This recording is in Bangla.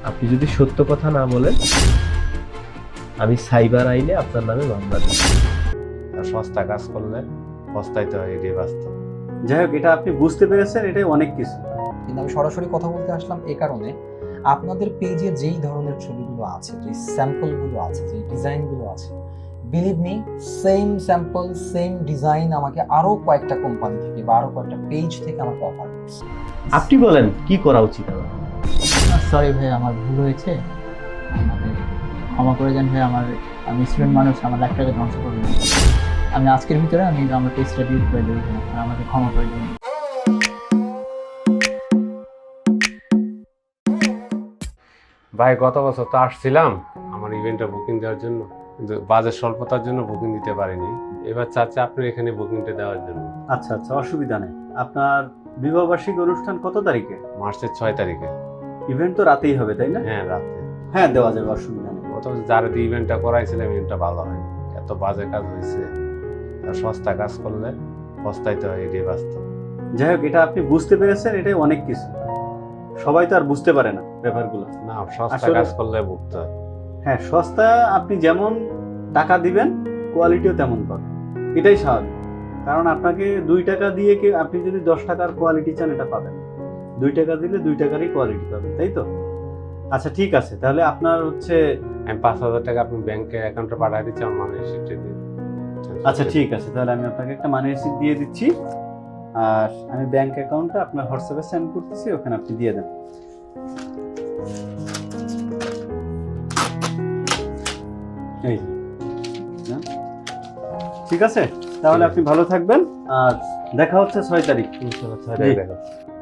আপনি যদি সত্য কথা না বলেন, আমি সাইবার আইনে আপনার নামে মামলা দেব। আর সস্তা কাজ করলে পস্তাইতে হয়, এটাই বাস্তব। যাই হোক, এটা আপনি বুঝতে পেরেছেন, এটাই অনেক কিছু। কিন্তু আমি সরাসরি কথা বলতে আসলাম এই কারণে, আপনাদের পেজে যেই ধরনের ছবিগুলো আছে, যে স্যাম্পলগুলো আছে, যে ডিজাইনগুলো আছে, believe me, same sample same design আমাকে আরো কয়েকটা কোম্পানি থেকে বা আরো কয়েকটা পেজ থেকে আমাকে অফার করছে। আপনি বলেন কি করা উচিত আমার? সরি ভাই, আমার ভুল হয়েছে, আমাকে ক্ষমা করে দেন ভাই। আমি স্টুডেন্ট মানুষ, আমার লাইফটাকে ধ্বংস করবেন না। আমি আজকের ভিতরে আমার পেজটা ডিলিট করে দেবো, আর আমাকে ক্ষমা করে দেবেন। ভাই, গত বছর তো আসছিলাম আমার ইভেন্টটা বুকিং দেওয়ার জন্য, কিন্তু বাজেট স্বল্পতার জন্য বুকিং দিতে পারিনি। এবার চাচ্ছি আপনার এখানে বুকিংটা দেওয়ার জন্য। আচ্ছা আচ্ছা, অসুবিধা নেই। আপনার বিবাহবার্ষিকী অনুষ্ঠান কত তারিখে? মার্চের 6 তারিখে। ইভেন্ট তো রাতেই হবে, তাই না? হ্যাঁ, রাতে। হ্যাঁ, দেওয়া যাবে, অসুবিধা নেই। গত বছর যারা দিয়ে ইভেন্টটা করাইছিলাম, ইভেন্টটা ভালো হয়নি, এত বাজে কাজ হয়েছে। আর সস্তা কাজ করলে পস্তাইতে হয়, এটাই বাস্তব। যাই হোক, এটা আপনি বুঝতে পেরেছেন, এটাই অনেক কিছু। সবাই তো আর বুঝতে পারে না ব্যাপারগুলো। না, সস্তা আসলে- কাজ করলে ভুগতে হয়। হ্যাঁ, সস্তা আপনি যেমন টাকা দিবেন, কোয়ালিটিও তেমন পাবেন, এটাই স্বাভাবিক। কারণ আপনাকে 2 টাকা দিয়ে আপনি যদি 10 টাকার কোয়ালিটি চান, এটা পাবেন। 2 টাকা দিলে 2 টাকারই কোয়ালিটি পাবেন, তাই তো? আচ্ছা, ঠিক আছে, তাহলে আপনার হচ্ছে আমি 5,000 টাকা আপনি ব্যাংকে অ্যাকাউন্টে পাঠিয়ে দিচ্ছি, আমার মানি রিসিপ্টে দিয়ে। আচ্ছা, ঠিক আছে, তাহলে আমি আপনাকে একটা মানি রিসিপ্ট দিয়ে দিচ্ছি, আর আমি ব্যাংক অ্যাকাউন্টটা আপনার হোয়াটসঅ্যাপে সেন্ড করতেছি, ওখানে আপনি দিয়ে দেন। এই যে, না? ঠিক আছে, তাহলে আপনি ভালো থাকবেন, আর দেখা হচ্ছে 6 তারিখ। ইনশাআল্লাহ 6 তারিখে দেখা হচ্ছে।